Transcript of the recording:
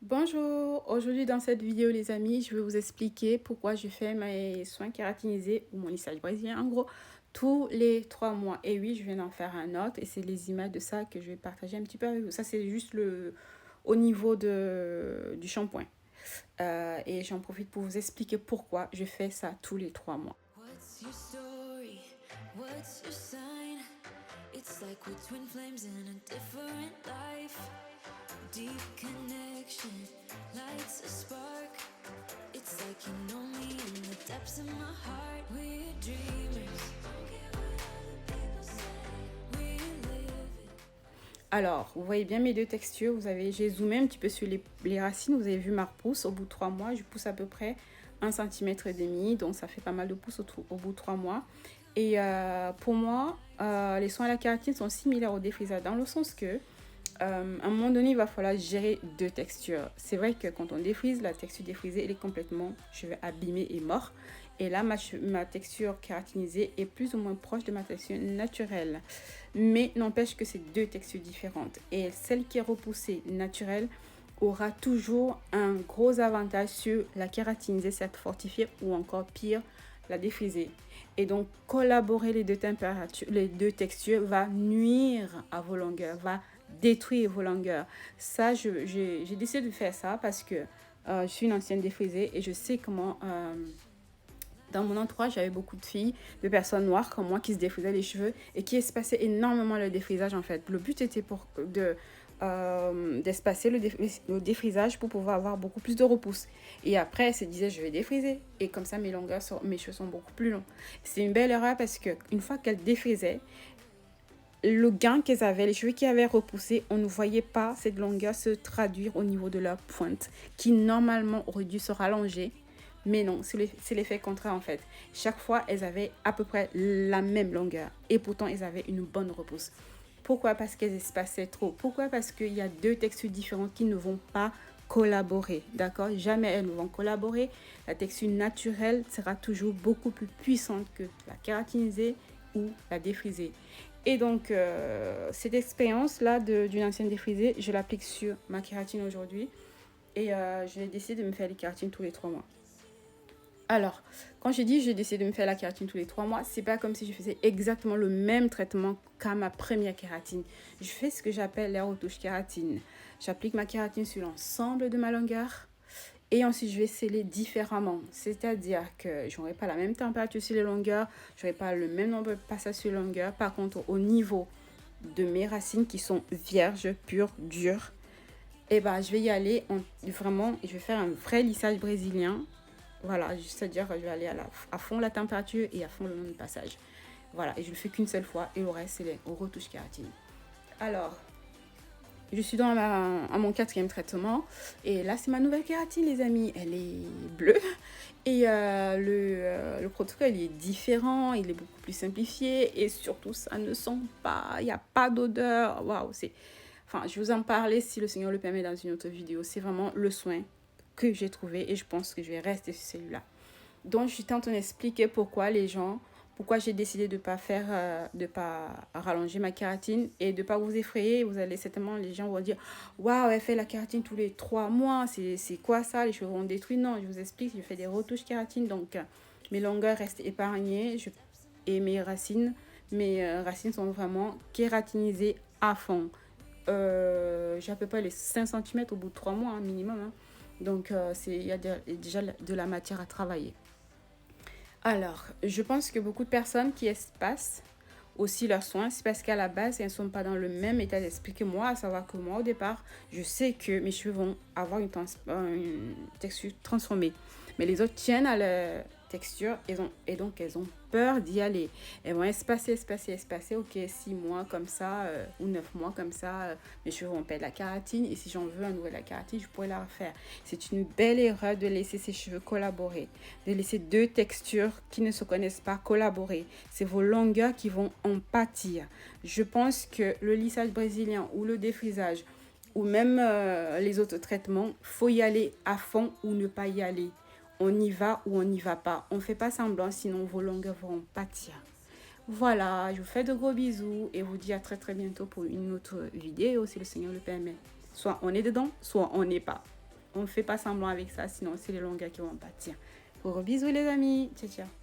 Bonjour, aujourd'hui dans cette vidéo les amis, je vais vous expliquer pourquoi je fais mes soins kératinisés ou mon lissage brésilien en gros tous les 3 mois. Et oui, je viens d'en faire un autre et c'est les images de ça que je vais partager un petit peu avec vous. Ça c'est juste au niveau du shampoing. Et j'en profite pour vous expliquer pourquoi je fais ça tous les 3 mois. What's your story? What's your sign? It's like we're twin flames in a different life. Deep connection lights a spark. It's like you know me in the depths of my heart. We're dreamers. Don't care what other people say. We live it. Alors, vous voyez bien mes deux textures. J'ai zoomé un petit peu sur les racines. Vous avez vu ma repousse. Au bout de 3 mois, je pousse à peu près 1,5 cm. Donc, ça fait pas mal de pouces au bout de 3 mois. Et pour moi, les soins à la kératine sont similaires au défrisage dans le sens que à un moment donné, il va falloir gérer deux textures. C'est vrai que quand on défrise, la texture défrisée, elle est complètement, je vais abîmer et mort. Et là, ma texture kératinisée est plus ou moins proche de ma texture naturelle. Mais n'empêche que c'est deux textures différentes. Et celle qui est repoussée naturelle aura toujours un gros avantage sur la kératinisée, cette fortifiée ou encore pire, la défriser. Et donc, collaborer les deux températures, les deux textures va nuire à vos longueurs, va détruire vos longueurs. Ça, j'ai décidé de faire ça parce que je suis une ancienne défrisée et je sais comment... dans mon entourage, j'avais beaucoup de filles, de personnes noires comme moi qui se défrisaient les cheveux et qui espaçaient énormément le défrisage en fait. Le but était d'espacer le défrisage pour pouvoir avoir beaucoup plus de repousse. Et après, elle se disait, je vais défriser. Et comme ça, mes cheveux sont beaucoup plus longs. C'est une belle erreur parce qu'une fois qu'elle défrisait, le gain qu'elles avaient, les cheveux qui avaient repoussé, on ne voyait pas cette longueur se traduire au niveau de leur pointe, qui normalement aurait dû se rallonger. Mais non, c'est l'effet contraire en fait. Chaque fois, elles avaient à peu près la même longueur. Et pourtant, elles avaient une bonne repousse. Pourquoi? Parce qu'elles espaçaient trop. Pourquoi? Parce qu'il y a deux textures différentes qui ne vont pas collaborer. D'accord? Jamais elles ne vont collaborer. La texture naturelle sera toujours beaucoup plus puissante que la kératinisée ou la défrisée. Et donc, cette expérience-là d'une ancienne défrisée, je l'applique sur ma kératine aujourd'hui. Et j'ai décidé de me faire les kératines tous les 3 mois. Alors, quand je dis j'ai décidé de me faire la kératine tous les 3 mois, c'est pas comme si je faisais exactement le même traitement qu'à ma première kératine. Je fais ce que j'appelle les retouches kératine. J'applique ma kératine sur l'ensemble de ma longueur et ensuite je vais sceller différemment. C'est-à-dire que j'aurai pas la même température sur les longueurs, j'aurai pas le même nombre de passages sur les longueurs. Par contre, au niveau de mes racines qui sont vierges, pures, dures, et ben je vais y aller vraiment, je vais faire un vrai lissage brésilien. Voilà, c'est-à-dire que je vais aller à fond la température et à fond le nombre de passages. Voilà, et je le fais qu'une seule fois et le reste, c'est les retouches kératine. Alors, je suis à mon 4e traitement et là, c'est ma nouvelle kératine, les amis. Elle est bleue et le protocole il est différent, il est beaucoup plus simplifié et surtout, ça ne sent pas, il n'y a pas d'odeur. Waouh, Enfin, je vais vous en parler si le Seigneur le permet dans une autre vidéo. C'est vraiment le soin que j'ai trouvé et je pense que je vais rester sur celui-là. Donc, je suis en train d'expliquer pourquoi j'ai décidé de pas rallonger ma kératine et de pas vous effrayer. Vous allez certainement, les gens vont dire, waouh, elle fait la kératine tous les 3 mois, c'est quoi ça, les cheveux vont détruire. Non, je vous explique, je fais des retouches kératine, donc mes longueurs restent épargnées et mes racines sont vraiment kératinisées à fond. J'ai à peu près les 5 cm au bout de 3 mois minimum. Hein. Donc, il y a déjà de la matière à travailler. Alors, je pense que beaucoup de personnes qui espacent aussi leurs soins, c'est parce qu'à la base, elles ne sont pas dans le même état d'esprit que moi, à savoir que moi, au départ, je sais que mes cheveux vont avoir une texture transformée. Mais les autres tiennent à leur texture et donc elles ont peur d'y aller. Elles vont espacer. Ok, 6 mois comme ça ou 9 mois comme ça, mes cheveux vont perdre la kératine. Et si j'en veux un nouvel la kératine, je pourrais la refaire. C'est une belle erreur de laisser ses cheveux collaborer, de laisser deux textures qui ne se connaissent pas collaborer. C'est vos longueurs qui vont en pâtir. Je pense que le lissage brésilien ou le défrisage ou même les autres traitements, faut y aller à fond ou ne pas y aller. On y va ou on n'y va pas. On ne fait pas semblant, sinon vos longueurs vont pâtir. Voilà, je vous fais de gros bisous et vous dis à très bientôt pour une autre vidéo si le Seigneur le permet. Soit on est dedans, soit on n'est pas. on ne fait pas semblant avec ça, sinon c'est les longueurs qui vont partir. Gros bisous les amis, ciao ciao.